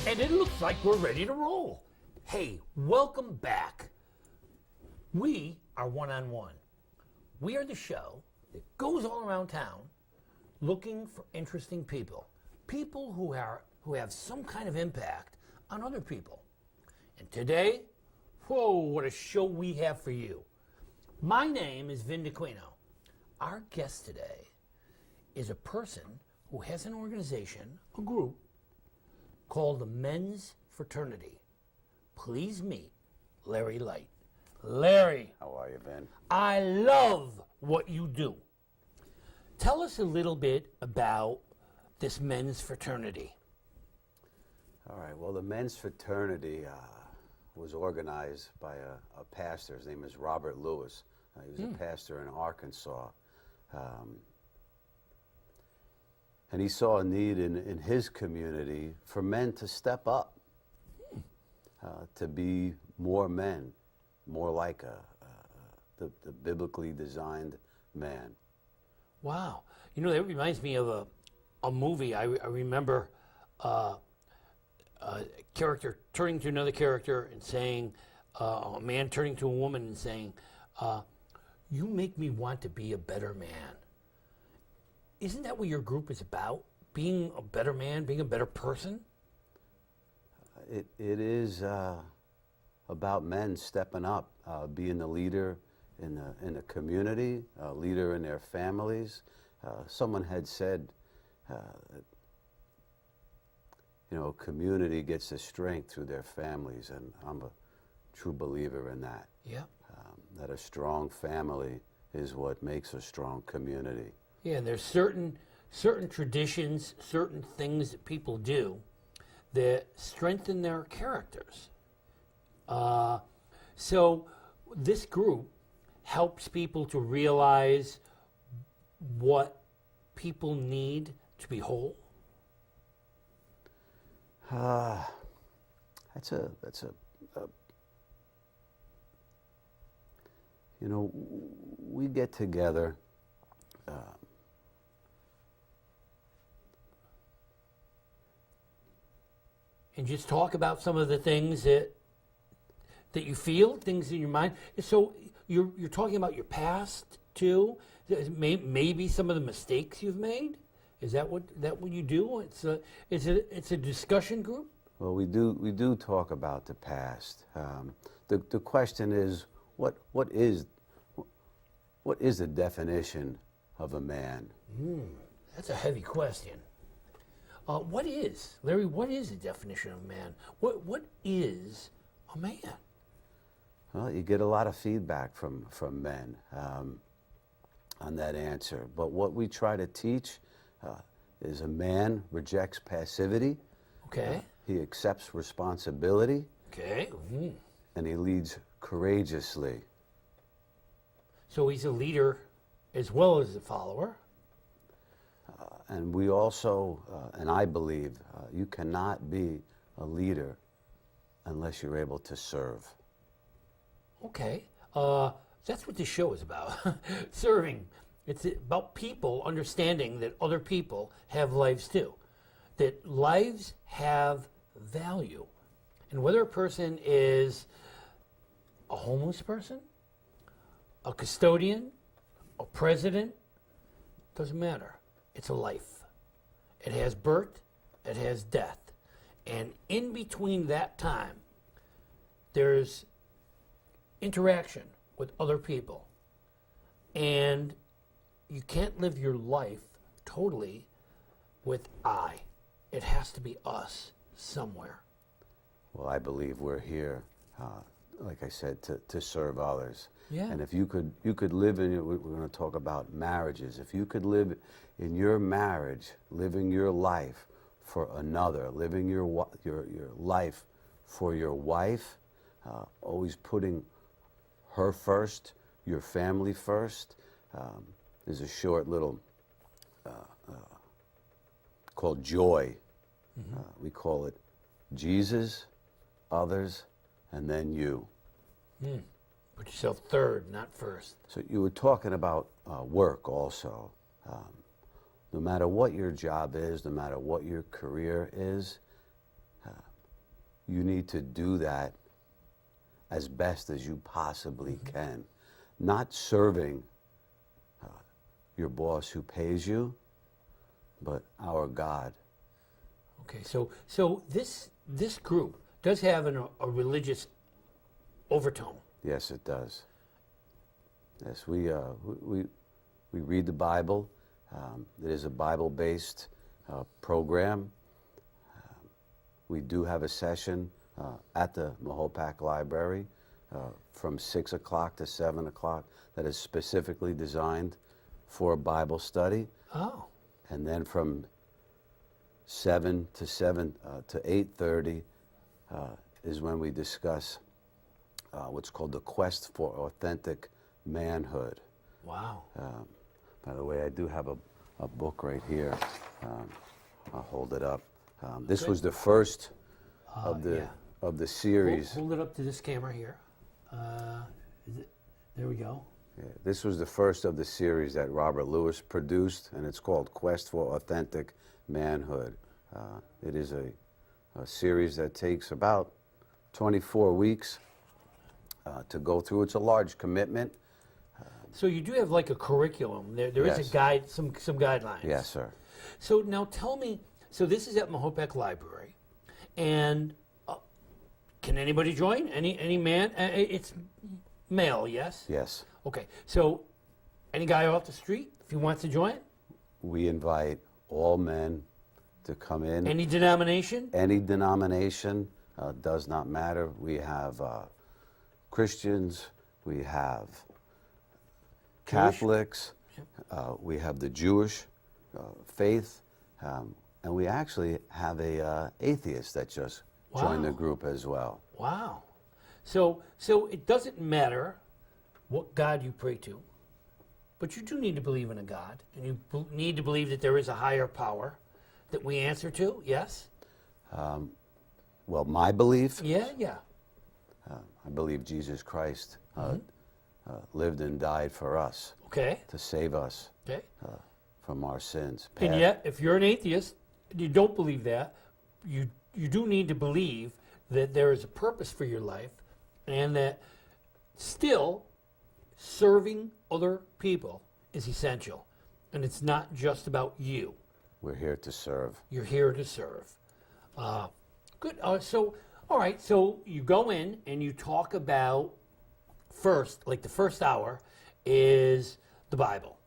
And it looks like we're ready to roll. Hey, welcome back. We are One-on-One. We are the show that goes all around town looking for interesting people. People who have some kind of impact on other people. And today, whoa, what a show we have for you. My name is Dacquino. Our guest today is a person who has an organization, a group, called the Men's Fraternity. Please meet Larry Light. Larry. How are you, Ben? I love what you do. Tell us a little bit about this Men's Fraternity. All right, well, the Men's Fraternity was organized by a pastor. His name is Robert Lewis. He was a pastor in Arkansas. And he saw a need in his community for men to step up, to be more men, more like the biblically designed man. Wow. You know, that reminds me of a movie. I remember a character turning to another character and saying, a man turning to a woman and saying, you make me want to be a better man. Isn't that what your group is about? Being a better man, being a better person? It is about men stepping up, being the leader in the community, a leader in their families. Someone had said, community gets its strength through their families, and I'm a true believer in that. Yeah. That a strong family is what makes a strong community. Yeah, and there's certain traditions, certain things that people do that strengthen their characters. So this group helps people to realize what people need to be whole. That's a we get together. And just talk about some of the things that you feel, things in your mind. So you're talking about your past too. Maybe some of the mistakes you've made. Is that what you do? It's a discussion group. Well, we do talk about the past. The question is, what is the definition of a man? That's a heavy question. Larry, what is the definition of a man? What is a man? Well, you get a lot of feedback from men on that answer. But what we try to teach is a man rejects passivity. Okay. He accepts responsibility. Okay. And he leads courageously. So he's a leader as well as a follower. And we also, and I believe, you cannot be a leader unless you're able to serve. Okay. That's what this show is about. Serving. It's about people understanding that other people have lives too. That lives have value. And whether a person is a homeless person, a custodian, a president, doesn't matter. It's a life. It has birth, it has death. And in between that time, there's interaction with other people. And you can't live your life totally with I. It has to be us somewhere. Well, I believe we're here, like I said, to serve others. Yeah. And if you could live in, we're going to talk about marriages. If you could live in your marriage, living your life for another, living your life for your wife, always putting her first, your family first. There's a short little called Joy. We call it Jesus, others, and then you. Put yourself third, not first. So you were talking about work also. No matter what your job is, no matter what your career is, you need to do that as best as you possibly can. Not serving your boss who pays you, but our God. Okay, so this group does have a religious overtone. Yes, it does. Yes, we read the Bible. It is a Bible-based program. We do have a session at the Mahopac Library from 6 o'clock to 7 o'clock that is specifically designed for Bible study. Oh. And then from 7 to 8:30 is when we discuss what's called the quest for authentic manhood. Wow. By the way, I do have a book right here. I'll hold it up. This was the first of the series. Hold it up to this camera here. There we go. Yeah, this was the first of the series that Robert Lewis produced, and it's called Quest for Authentic Manhood. It is a series that takes about 24 weeks to go through. It's a large commitment. So you do have like a curriculum. There is Yes. a guide, some guidelines. Yes, sir. So now tell me, so this is at Mahopac Library, and can anybody join? Any man? It's male, yes? Yes. Okay, so any guy off the street, if he wants to join? We invite all men to come in. Any denomination? Any denomination, does not matter. We have Christians, we have Catholics, we have the Jewish faith, and we actually have a atheist that just joined the Wow. group as well. Wow. So it doesn't matter what God you pray to, but you do need to believe in a God, and you need to believe that there is a higher power that we answer to, yes? Well, my belief, Yeah. I believe Jesus Christ lived and died for us Okay. to save us Okay. from our sins. And yet, if you're an atheist, you don't believe that, you do need to believe that there is a purpose for your life, and that still serving other people is essential. And it's not just about you. We're here to serve. You're here to serve. Good. All right. So you go in and you talk about first, like the first hour is the Bible.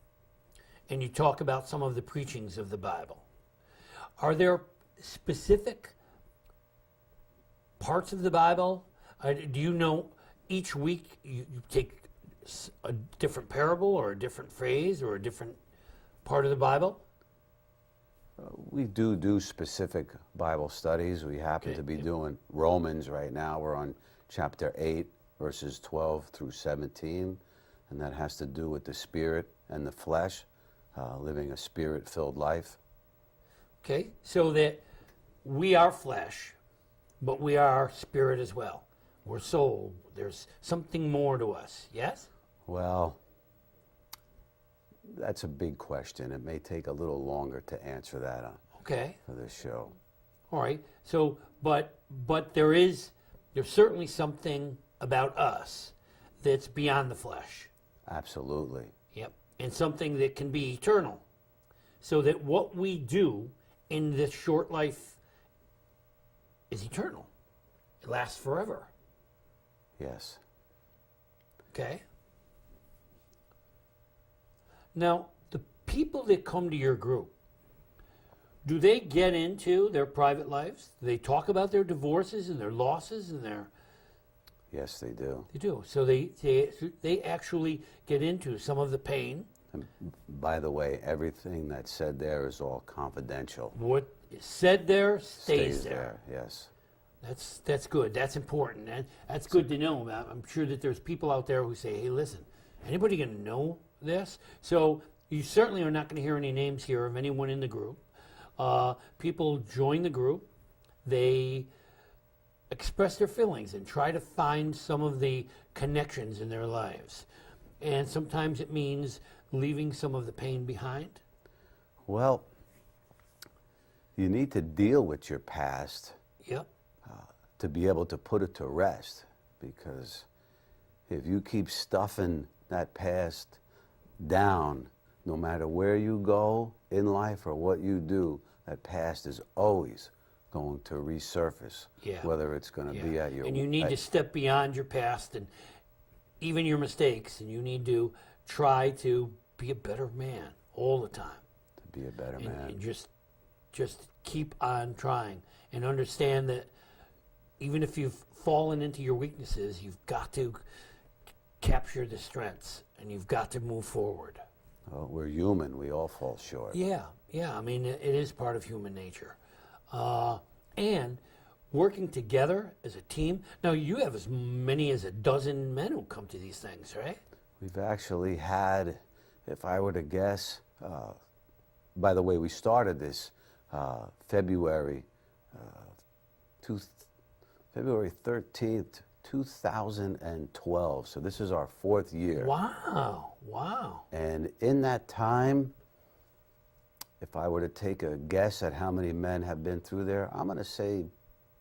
And you talk about some of the preachings of the Bible. Are there specific parts of the Bible? Do you know each week you take a different parable or a different phrase or a different part of the Bible? We do specific Bible studies. We happen to be doing Romans right now. We're on chapter 8, verses 12 through 17, and that has to do with the spirit and the flesh, living a spirit-filled life. Okay, so that we are flesh, but we are spirit as well. We're soul. There's something more to us, yes? Well, that's a big question. It may take a little longer to answer that Okay, for this show. all right. So, but there's certainly something about us that's beyond the flesh. Absolutely. Yep, and something that can be eternal. So that what we do in this short life is eternal. It lasts forever. Yes. Okay. Now, the people that come to your group, do they get into their private lives? Do they talk about their divorces and their losses and their... Yes, they do. They do. So they actually get into some of the pain. And by the way, everything that's said there is all confidential. What is said there stays there. Yes. That's good. That's important. And that's good to know. I'm sure that there's people out there who say, hey, listen, anybody going to know this? So you certainly are not going to hear any names here of anyone in the group. People join the group. They express their feelings and try to find some of the connections in their lives. And sometimes it means leaving some of the pain behind. Well, you need to deal with your past Yep. to to be able to put it to rest. Because if you keep stuffing that past down, no matter where you go in life or what you do, that past is always going to resurface. Yeah. Whether it's going to be at your... And you need to step beyond your past and even your mistakes, and you need to try to be a better man all the time. To be a better man. And just keep on trying and understand that even if you've fallen into your weaknesses, you've got to capture the strengths and you've got to move forward. Well, we're human. We all fall short. Yeah. I mean, it is part of human nature. And working together as a team. Now, you have as many as a dozen men who come to these things, right? We've actually had, if I were to guess, by the way, we started this February 13th, 2012. So this is our 4th year. Wow. And in that time, if I were to take a guess at how many men have been through there, I'm going to say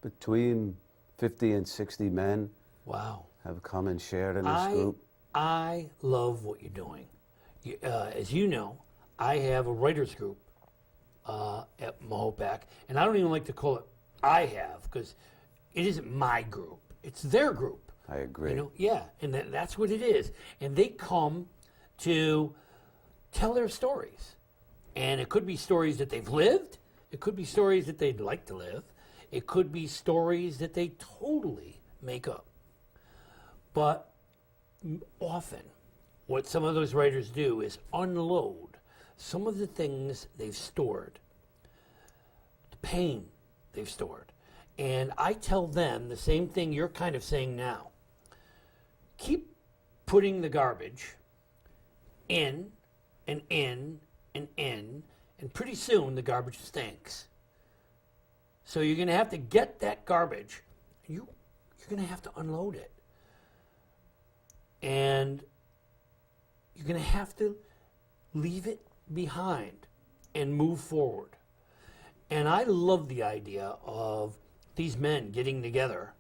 between 50 and 60 men have come and shared in this group. I love what you're doing. As you know, I have a writers group at Mahopac, and I don't even like to call it I have, because it isn't my group. It's their group. I agree. You know? Yeah, and that's what it is. And they come to tell their stories. And it could be stories that they've lived. It could be stories that they'd like to live. It could be stories that they totally make up. But often, what some of those writers do is unload some of the things they've stored, the pain they've stored. And I tell them the same thing you're kind of saying now. Keep putting the garbage in and in and in, and pretty soon the garbage stinks. So you're going to have to get that garbage. You're going to have to unload it. And you're going to have to leave it behind and move forward. And I love the idea of these men getting together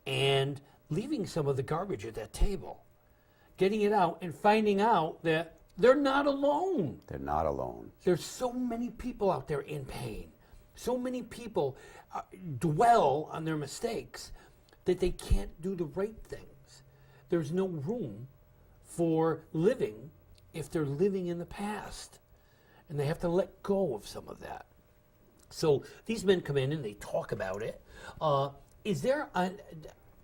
and leaving some of the garbage at that table, getting it out and finding out that they're not alone. They're not alone. There's so many people out there in pain. So many people dwell on their mistakes that they can't do the right things. There's no room for living if they're living in the past. And they have to let go of some of that. So these men come in and they talk about it.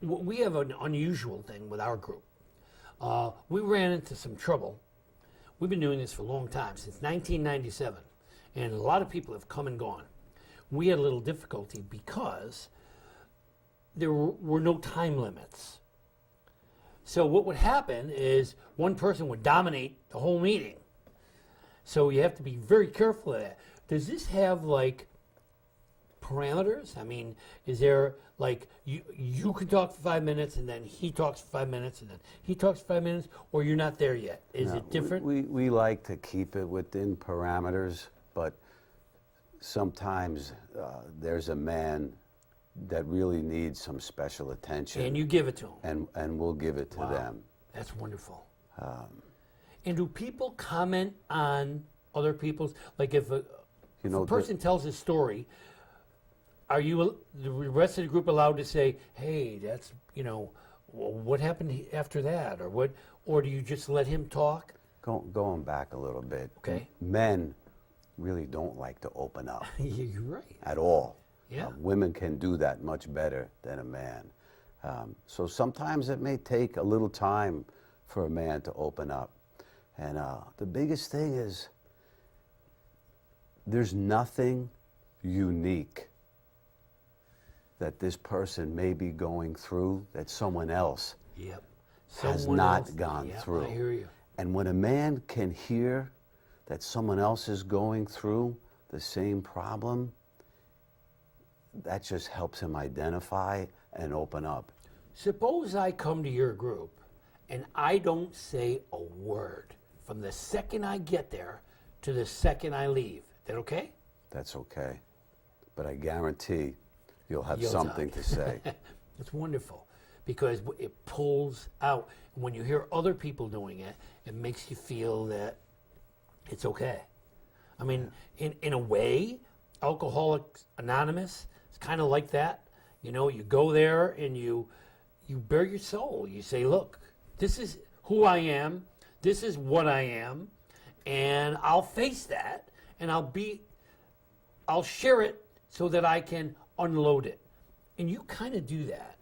We have an unusual thing with our group. We ran into some trouble. We've been doing this for a long time, since 1997. And a lot of people have come and gone. We had a little difficulty because there were no time limits. So what would happen is one person would dominate the whole meeting. So you have to be very careful of that. Does this have like parameters? I mean, is there like you can talk for 5 minutes and then he talks for 5 minutes and then he talks for 5 minutes, or you're not there yet? Is it different? We like to keep it within parameters, but sometimes there's a man that really needs some special attention. And you give it to him. And we'll give it to them. That's wonderful. And do people comment on other people's, like if a person tells a story, are you, the rest of the group, allowed to say, hey, that's, what happened after that? Or what? Or do you just let him talk? Going back a little bit. Okay. Men really don't like to open up. You're right. At all. Yeah. Women can do that much better than a man. So sometimes it may take a little time for a man to open up. And the biggest thing is there's nothing unique that this person may be going through that someone else has not gone through. I hear you. And when a man can hear that someone else is going through the same problem, that just helps him identify and open up. Suppose I come to your group and I don't say a word from the second I get there to the second I leave. Is that okay? That's okay. But I guarantee you'll have something to say. It's wonderful because it pulls out. When you hear other people doing it, it makes you feel that it's okay. I mean, in a way, Alcoholics Anonymous is kind of like that. You know, you go there and you bare your soul. You say, look, this is who I am. This is what I am. And I'll face that and I'll share it so that I can unload it. And you kind of do that.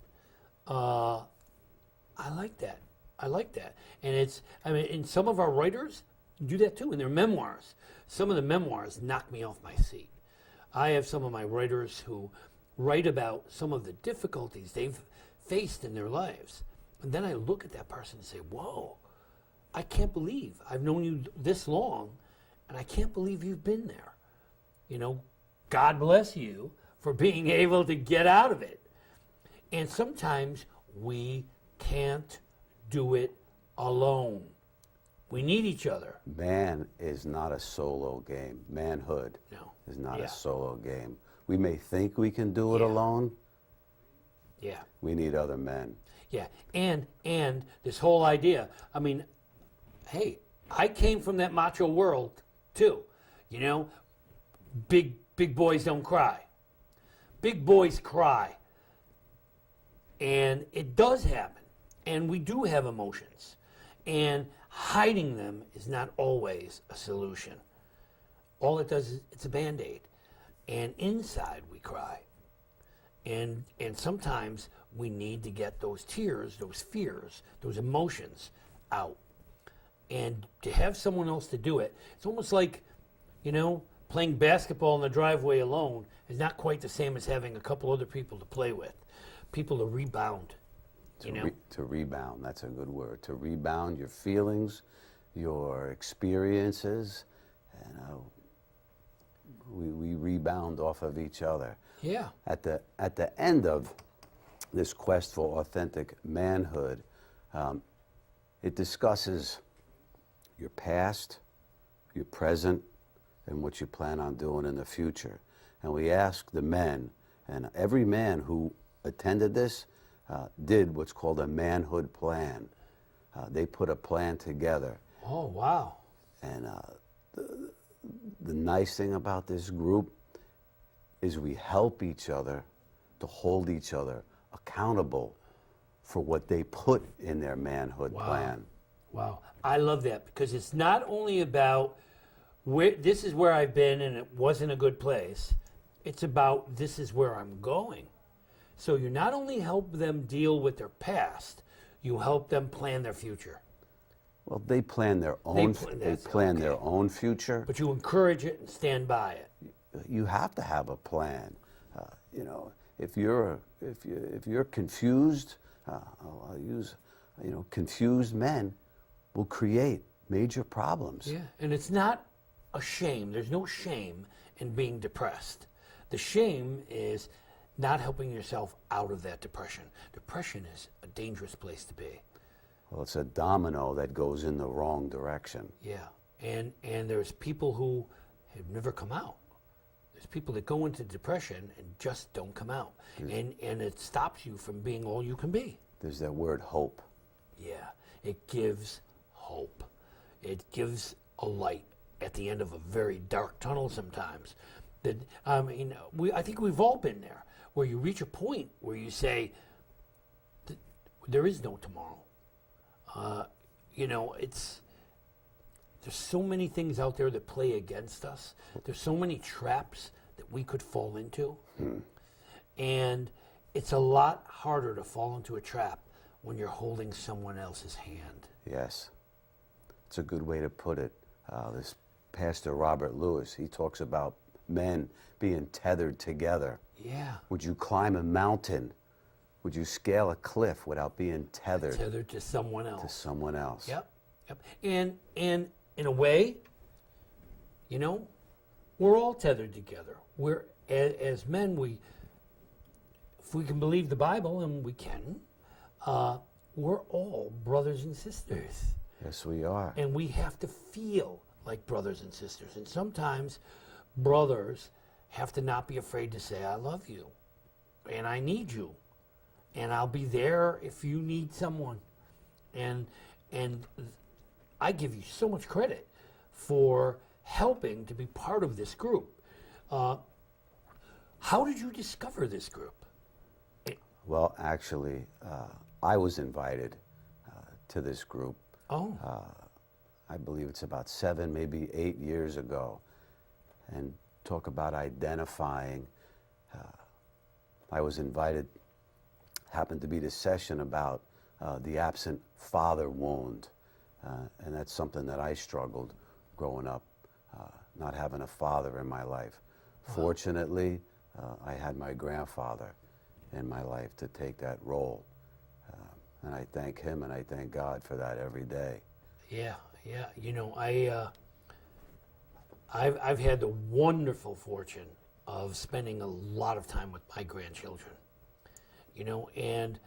I like that. I like that. And and some of our writers do that too in their memoirs. Some of the memoirs knock me off my seat. I have some of my writers who write about some of the difficulties they've faced in their lives. And then I look at that person and say, whoa, I can't believe I've known you this long, and I can't believe you've been there. You know, God bless you for being able to get out of it. And sometimes we can't do it alone. We need each other. Man is not a solo game. Manhood is not a solo game. We may think we can do it alone. Yeah. We need other men. Yeah. And this whole idea, I mean, hey, I came from that macho world too. You know, big boys don't cry. Big boys cry. And it does happen. And we do have emotions. And hiding them is not always a solution. All it does is it's a Band-Aid. And inside we cry. And sometimes we need to get those tears, those fears, those emotions out. And to have someone else to do it, it's almost like, you know, playing basketball in the driveway alone is not quite the same as having a couple other people to play with, people to rebound. To rebound, that's a good word. To rebound your feelings, your experiences, and we rebound off of each other. Yeah. At the end of this quest for authentic manhood, it discusses your past, your present, and what you plan on doing in the future. And we ask the men, and every man who attended this did what's called a manhood plan. They put a plan together. Oh, wow. And the nice thing about this group is we help each other to hold each other accountable for what they put in their manhood plan. Wow. I love that because it's not only about this is where I've been and it wasn't a good place. It's about this is where I'm going. So you not only help them deal with their past, you help them plan their future. Well, they plan their own. They plan their own future. But you encourage it and stand by it. You have to have a plan. You know, if you're confused, I'll use, confused men will create major problems. Yeah, and it's not a shame. There's no shame in being depressed. The shame is not helping yourself out of that depression. Depression is a dangerous place to be. Well, it's a domino that goes in the wrong direction. Yeah, and there's people who have never come out. There's people that go into depression and just don't come out. And it stops you from being all you can be. There's that word hope. Yeah, it gives hope. It gives a light at the end of a very dark tunnel sometimes. That I think we've all been there, where you reach a point where you say, there is no tomorrow. There's so many things out there that play against us. There's so many traps that we could fall into. And it's a lot harder to fall into a trap when you're holding someone else's hand. Yes. It's a good way to put it. This Pastor Robert Lewis, he talks about men being tethered together. Yeah. Would you climb a mountain? Would you scale a cliff without being tethered? Tethered to someone else. To someone else. Yep. And in a way, we're all tethered together. We're as men, if we can believe the Bible, and we can, we're all brothers and sisters. Yes, we are. And we have to feel like brothers and sisters. And sometimes brothers have to not be afraid to say, I love you, and I need you. and I'll be there if you need someone. And I give you so much credit for helping to be part of this group. How did you discover this group? Well, actually, I was invited to this group. Oh. I believe it's about 7, maybe 8 years ago. And talk about identifying. I was invited, happened to be the session about the absent father wound. And that's something that I struggled growing up, not having a father in my life. Wow. Fortunately, I had my grandfather in my life to take that role. And I thank him and I thank God for that every day. Yeah. You know, I've had the wonderful fortune of spending a lot of time with my grandchildren. You know, and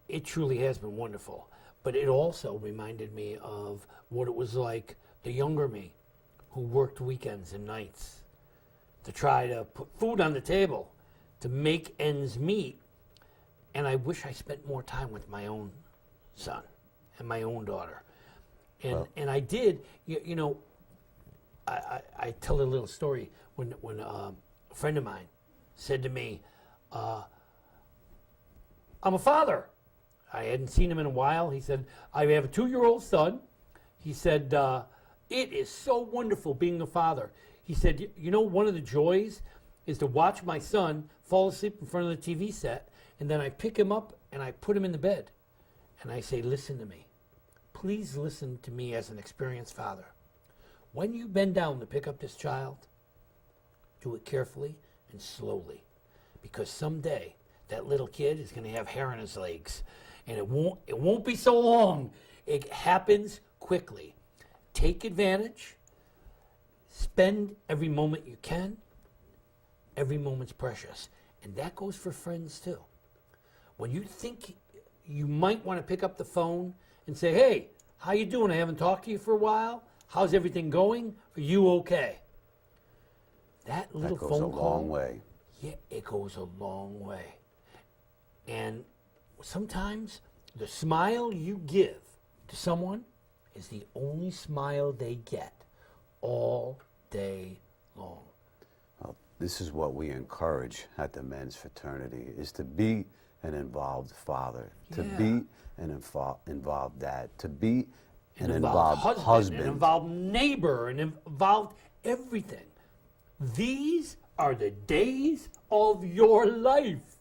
it truly has been wonderful. But it also reminded me of what it was like, the younger me, who worked weekends and nights to try to put food on the table, to make ends meet. And I wish I spent more time with my own son and my own daughter. And I did, you know, I tell a little story when a friend of mine said to me, I'm a father. I hadn't seen him in a while. He said, I have a 2-year-old son. He said, it is so wonderful being a father. He said, you know, one of the joys is to watch my son fall asleep in front of the TV set, and then I pick him up and I put him in the bed. And I say, listen to me. Please listen to me as an experienced father. When you bend down to pick up this child, do it carefully and slowly, because someday that little kid is going to have hair on his legs, and it won't be so long. It happens quickly. Take advantage. Spend every moment you can. Every moment's precious, and that goes for friends too. When you think you might want to pick up the phone and say, hey, how you doing? I haven't talked to you for a while. How's everything going? Are you okay? That little phone call. That goes a long way. Yeah, it goes a long way. And sometimes the smile you give to someone is the only smile they get all day long. Well, this is what we encourage at the men's fraternity, is to be an involved father, to be an involved dad, to be an involved husband, an involved neighbor, an involved everything. These are the days of your life.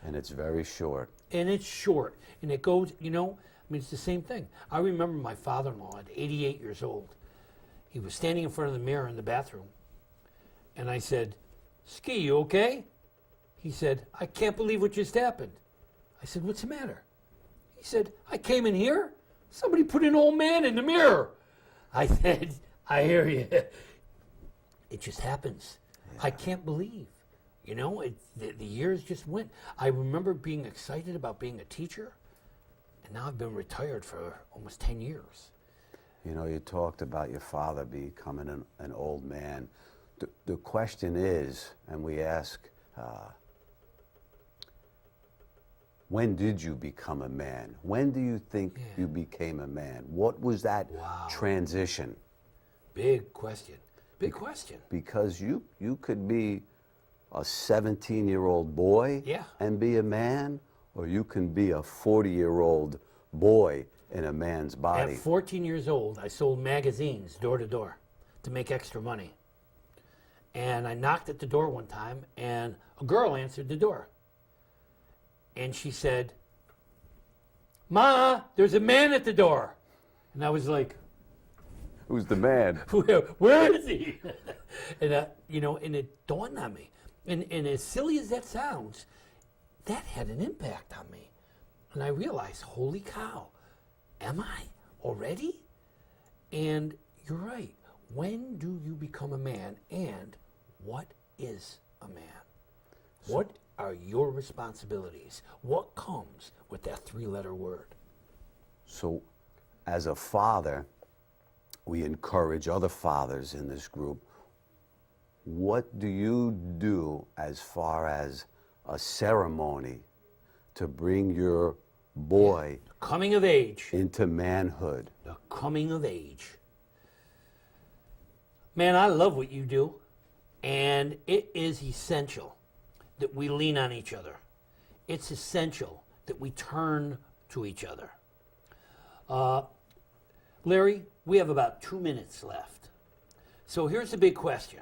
And it's very short. And it's short. And it goes, you know, I mean, it's the same thing. I remember my father-in-law at 88 years old. He was standing in front of the mirror in the bathroom. And I said, Ski, you okay? He said, I can't believe what just happened. I said, what's the matter? He said, I came in here. Somebody put an old man in the mirror. I said, I hear you. It just happens. Yeah. I can't believe. You know, the years just went. I remember being excited about being a teacher, and now I've been retired for almost 10 years. You know, you talked about your father becoming an old man. The question is, and we ask, when did you become a man? When do you think you became a man? What was that transition? Big question. Big question. Because you could be a 17-year-old boy and be a man, or you can be a 40-year-old boy in a man's body. At 14 years old, I sold magazines door to door to make extra money. And I knocked at the door one time, and a girl answered the door. And she said, Ma, there's a man at the door. And I was like, who's the man? Where is he? And, you know, and it dawned on me. And as silly as that sounds, that had an impact on me. And I realized, holy cow, am I already? And you're right. When do you become a man? And what is a man? What are your responsibilities? What comes with that 3-letter word? So, as a father, we encourage other fathers in this group. What do you do as far as a ceremony to bring your boy Coming of age. into manhood. The coming of age. Man, I love what you do, and it is essential that we lean on each other. It's essential that we turn to each other. Larry, we have about 2 minutes left. So here's the big question.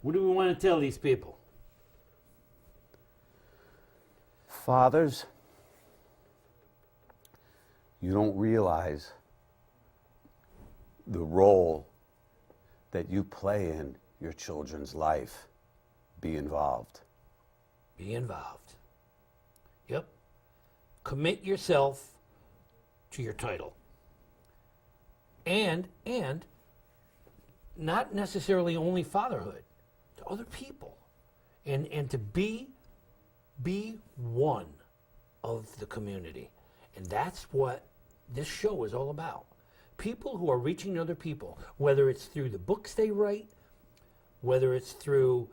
What do we want to tell these people? Fathers, you don't realize the role that you play in your children's life. Be involved. Be involved. Yep. Commit yourself to your title. And not necessarily only fatherhood, to other people. And to be one of the community. And that's what this show is all about. People who are reaching other people, whether it's through the books they write, whether it's through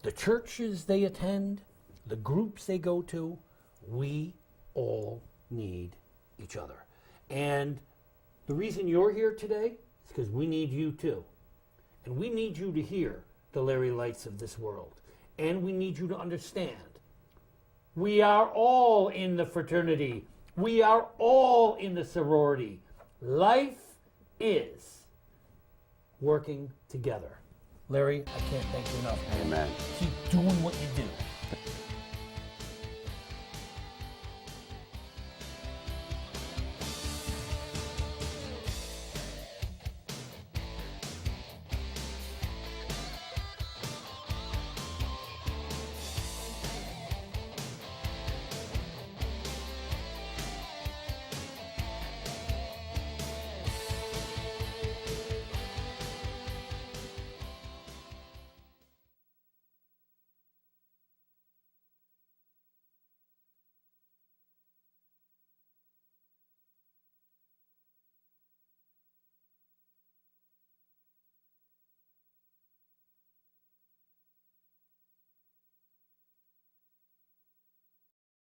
the churches they attend, the groups they go to, we all need each other. And the reason you're here today is because we need you too. And we need you to hear the Larry Lights of this world. And we need you to understand we are all in the fraternity. We are all in the sorority. Life is working together. Larry, I can't thank you enough. Amen. Keep doing what you do.